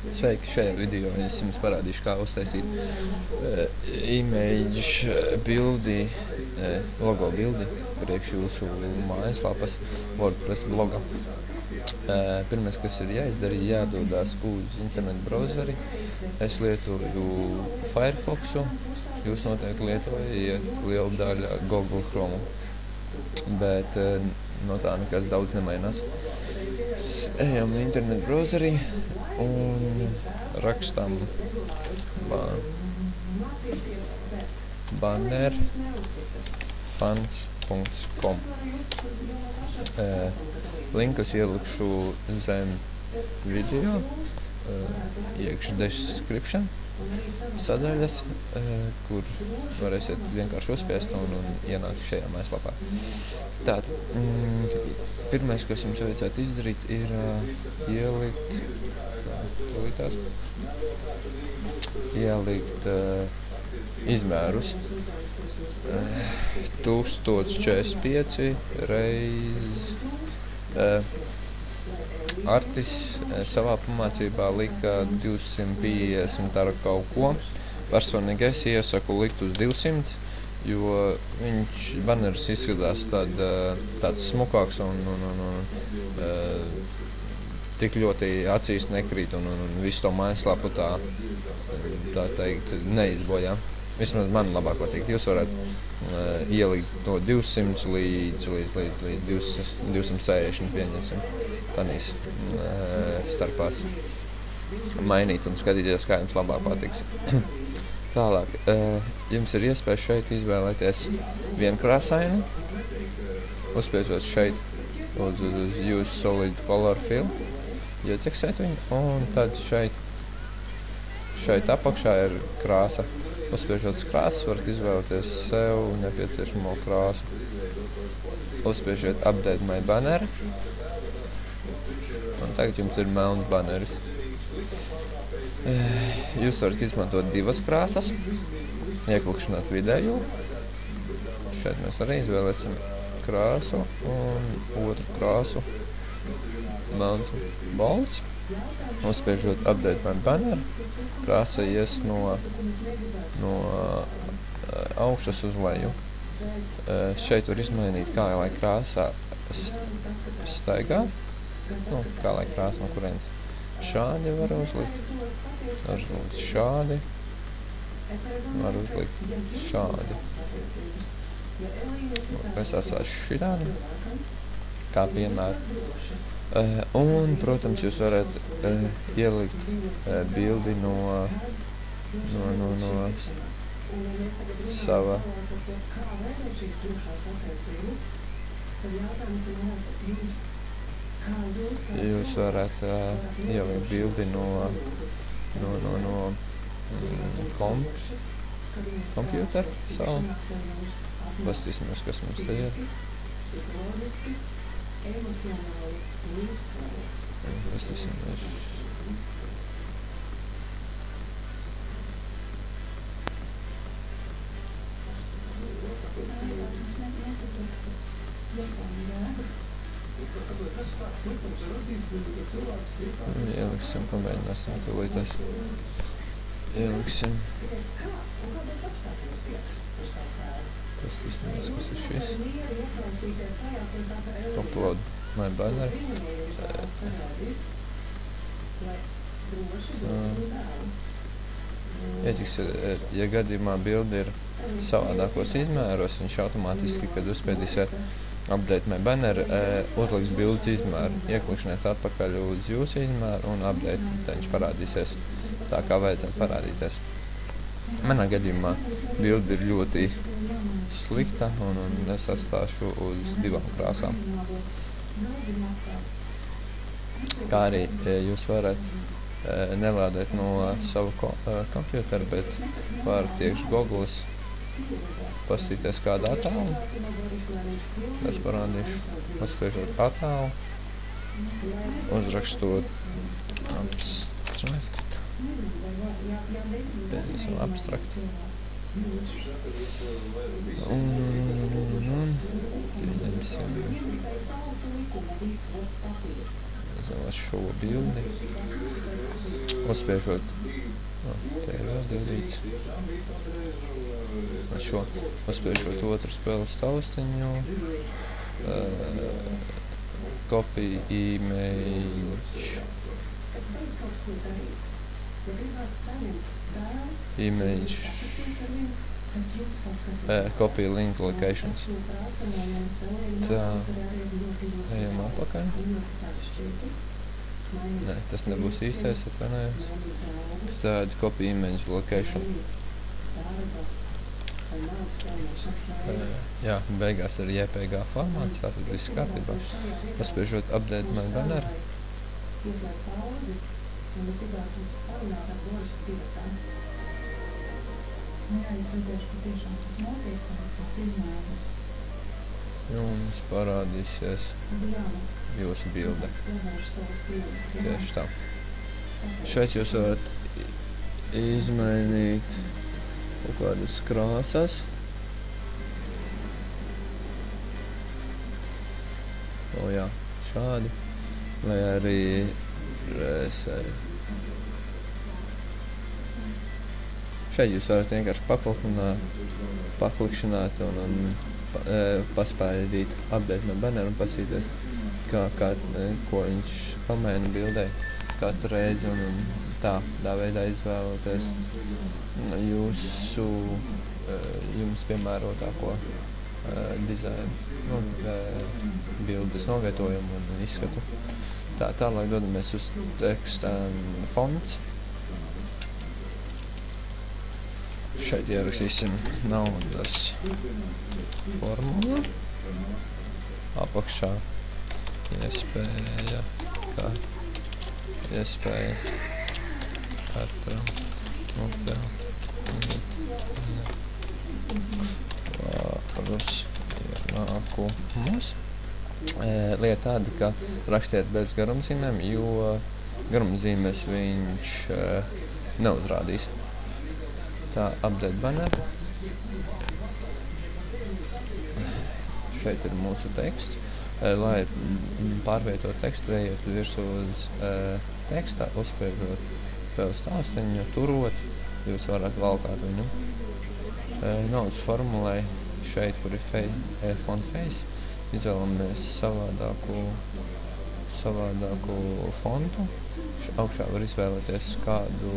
Sveiki, šajā video es jums parādīšu, kā uztaisīt image bildi, logo bildi priekš jūsu mājaslapas WordPress bloga. Pirmais, kas ir jāizdara, jādodās uz internetu brauzeri. Es lietoju Firefoxu, jūs noteikti lietojat lielu daļu Google Chrome, bet no tā nekas daudz nemainās. Ejam internetu brauzerī un rakstam bannerfans.com. Linkus ielikšu zem video, iekš description sadaļas, kur varēsiet vienkārši uzspiest un ienākt šajā mājaslapā. Tātad, pirmais, kas jums vajadzētu izdarīt, ir ielikt izmērus 1045 reiz Artis savā pamācībā lika 250 ar kaut ko. Personīgi es iesaku likt uz 200, jo baneris izskatās tāds smukāks un tik ļoti acīs nekrīt un visu to mājaslapu tā teikt neizbojā. Vismaz man labāk patīk. Jūs varat ielikt no 200 līdz 260 pieņemsim. Tanīs starpās mainīt un skatīties, kā jums labāk patiks. Tālāk, jums ir iespēja šeit izvēlēties vienkrāsainu, uzspiežot šeit uz Use Solid Color Fill, ieķeksēt viņu, un tad šeit apakšā ir krāsa. Uzspiežot uz krāsas, varat izvēlēties sev nepieciešamo krāsu. Uzspiežiet Update My Banner, un tagad jums ir melns baneris. Jūs varat izmantot divas krāsas, ieklikšķināt vidējo. Šeit mēs arī izvēlēsim krāsu un otru krāsu, melns balts. Uzspiežot Update My Banner, krāsa ies no augšas uz leju. Šeit var izmainīt, kā lai krāsā staigā, kā lai krāsa no kurienes. Šādi var uzlikt, šādi, var uzlikt šādi. Es atstāšu šitādi, kā piemēru. Un, protams, jūs varat ielikt bildi no sava jūs varat ielikt bildi no kompjūtera savu. Pastīsimies, kas mums te ir. Pastīsimies. Ieliksim, pamēģināsim tūlītās. Ieliksim. Pastīsimies, kas ir šis. Upload My Banner. Ja gadījumā bildi ir savādākos izmēros, viņš automātiski, kad uzspiedīsiet Update My Banner, uzliks bildes izmēru. Ieklikšaniet atpakaļ uz jūsu izmēru un update, tad viņš parādīsies tā, kā vajadzētu parādīties. Manā gadījumā bildi ir ļoti slikta un es atstāšu uz divām krāsām. Kā arī jūs varat nelādēt no savu kompjūteru, bet varat iekš Googles pastīties kādu attēlu. Es parādīšu, uzspiežot attēlu, uzrakstot abstrakt. Pieņemsim abstrakt. Un pieņemsim šo bildi uzspiežot, te ir vēl bildīts, šo, uzspiežot otru spēles taustiņu, copy image, copy link locations. Tā, ejam apakaļ. Nē, tas nebūs īstais, atvainojos. Tad copy image location. Jā, beigās ir JPG formāts, tātad viss kārtībā. Paspiežot update my banner. Jums parādīsies jūsu bilde. Tieši tā. Šeit jūs varat izmainīt kaut kādas krāsas. Jā, šādi. Vai arī šeit jūs varat vienkārši paklikšķināt un paspēdīt update no banneru un pasīties, ko viņš pamaina bildē katru reizi un tā veidā izvēloties jums piemērotāko dizainu, bildes novietojumu un izskatu. Tālāk dodamies uz teksta fonts. Šeit ierakstīsim naudas formulu. Apakšā iespēja katram vārus ienākumus. Lieta tāda, ka rakstiet bez garumzīmēm, jo garumzīmes viņš neuzrādīs. Tā, update banner. Šeit ir mūsu teksts. Lai pārvietot tekstu, ejiet virsū uz tekstā, uzspiežot spēles taustiņu, turot, jūs varat valkāt viņu. Naudas formulai šeit, kur ir font face, izvēlamies savādāku fontu. Augšā var izvēlēties kādu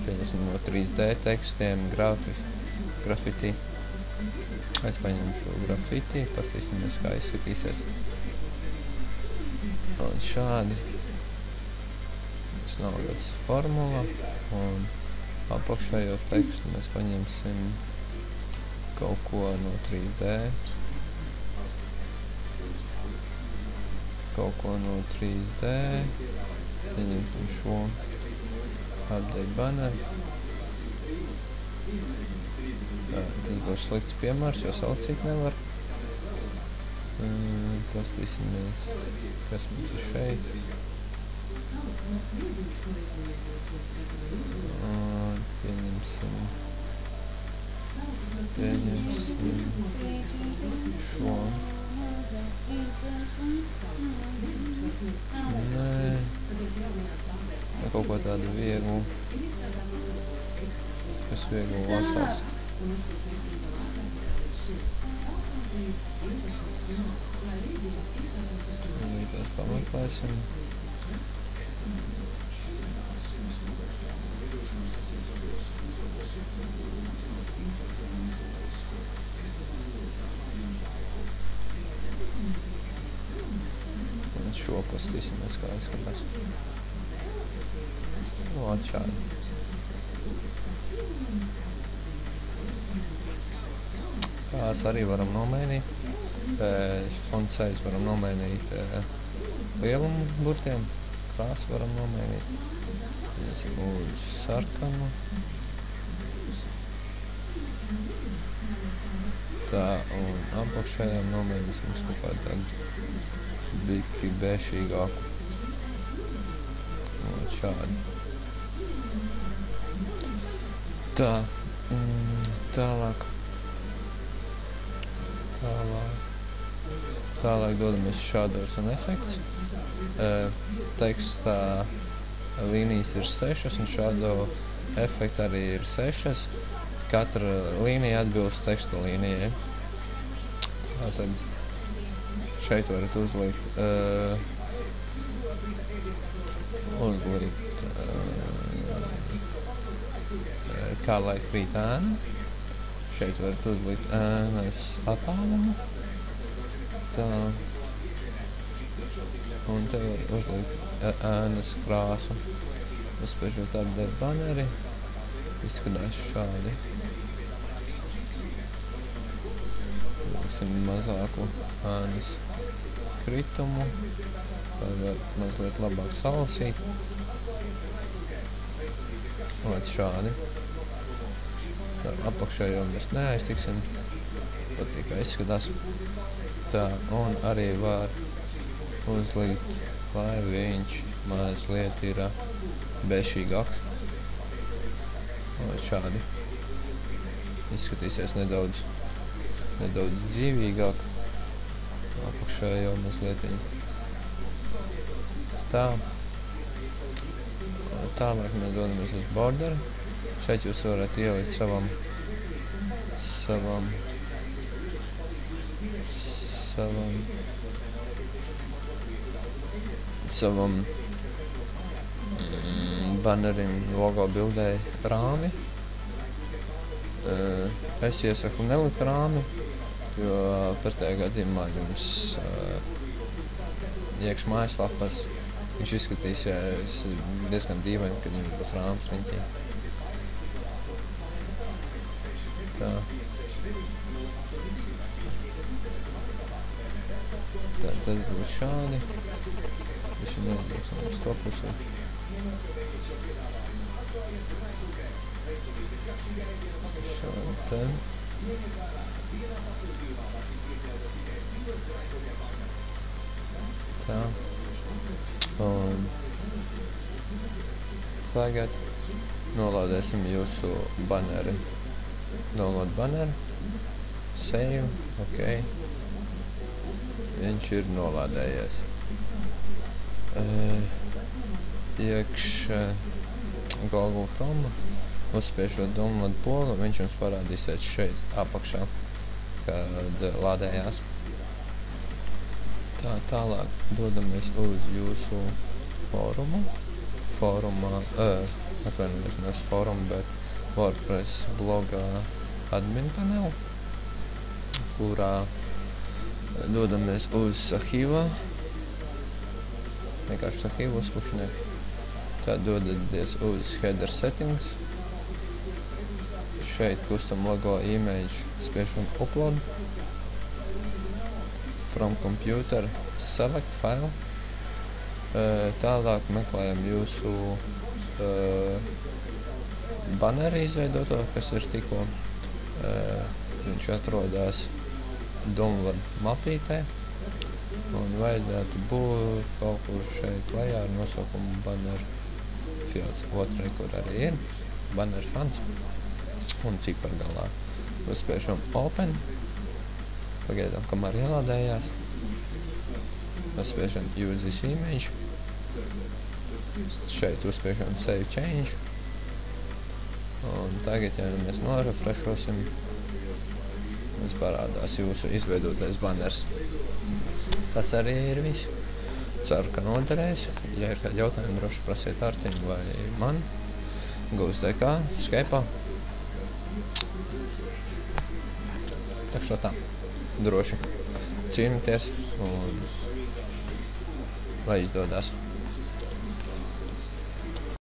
pieņemsim no 3D tekstiem, grafiti. Es paņemšu grafiti, pastīsimies, kā izskatīsies. Un šādi. Tas naudas formula. Un apakšējo tekstu mēs paņemsim kaut ko no 3D. Paņemsim šo update banner. Tas būs slikts piemērs, jo salicīt nevar. Pastīsimies, kas mums ir šeit. Pieņemsim šo. Nē, kaut ko tādu vieglu, kas viegli lasās. Tās pameklēsim. Un šo pastīsimies, kā izskatās. Šādi. Tās arī varam nomainīt. Font size varam nomainīt lielumu burtiem. Krāsu varam nomainīt. Iesim uz sarkanu. Tā, un apakšējām nomainīsim kaut kādu tādu biki bēšīgāku. Un šādi. Tā, tālāk dodamies šādos un efekts. teksta līnijas ir 6, un šādu efektu arī ir 6. Katra līnija atbilst teksta līnijai. Tātad šeit varat uzlikt kā lai krīt ēna. Šeit varat uzlikt ēnas attālumu. Tā. Un te var uzlikt ēnas krāsu. Uzspiežot update baneri. Izskatās šādi. Liksim mazāku ēnas kritumu, lai var mazliet labāk salasīt. Līdz šādi. Apakšējo mēs neaiztiksim, pat tikai izskatās. Tā, un arī var uzlikt, lai viņš mazliet ir bešīgāks. Šādi. Izskatīsies nedaudz dzīvīgāk. Apakšējo mazlietiņu. Tā. Tālāk mēs dodamies uz borderu. Šeit jūs varat ielikt savam banerim logo bildei rāmi. Es iesaku nelikt rāmi, jo pretējā gadījumā jums iekš mājaslapas viņš izskatīsies diezgan dīvaini, kad jums būs rāmas riņķī. Tā. Tas būs šādi. Viņš neatbrauksam uz to pusi. Šādi te. Tā. Un tagad nolādēsim jūsu baneri. Download baneri. Save. Ok. Viņš ir nolādējies. Iekš Google Chrome uzspiežot download polu, viņš jums parādīsies šeit apakšā, kad lādējās. Tālāk dodamies uz jūsu fórumu. Atvainojiet, nevis fórumu, bet WordPress bloga admin panelu, kurā dodamies uz arhīvā. Vienkārši arhīvu uzklikšķiniet. Tad dodaties uz header settings. Šeit custom logo image spiežam upload. From computer select file. Tālāk meklējam jūsu baneri izveidoto, kas ir tikko. Viņš atrodas download mapītē. Un vajadzētu būt kaut kur šeit lejā ar nosaukumu banner fields. Otrai, kur arī ir banner fans un cipargalā. Uzspiežam open. Pagaidām, kamēr ielādējās. Uzspiežam use this image. Šeit uzspiežam save change. Un tagad, ja mēs norefrešosim, mums parādās jūsu izveidotais banners. Tas arī ir viss. Ceru, ka noderēs. Ja ir kādi jautājumi, droši prasiet Artim vai man. GoSDK, Skype'ā. Tā. Droši cīnīties un lai izdodas.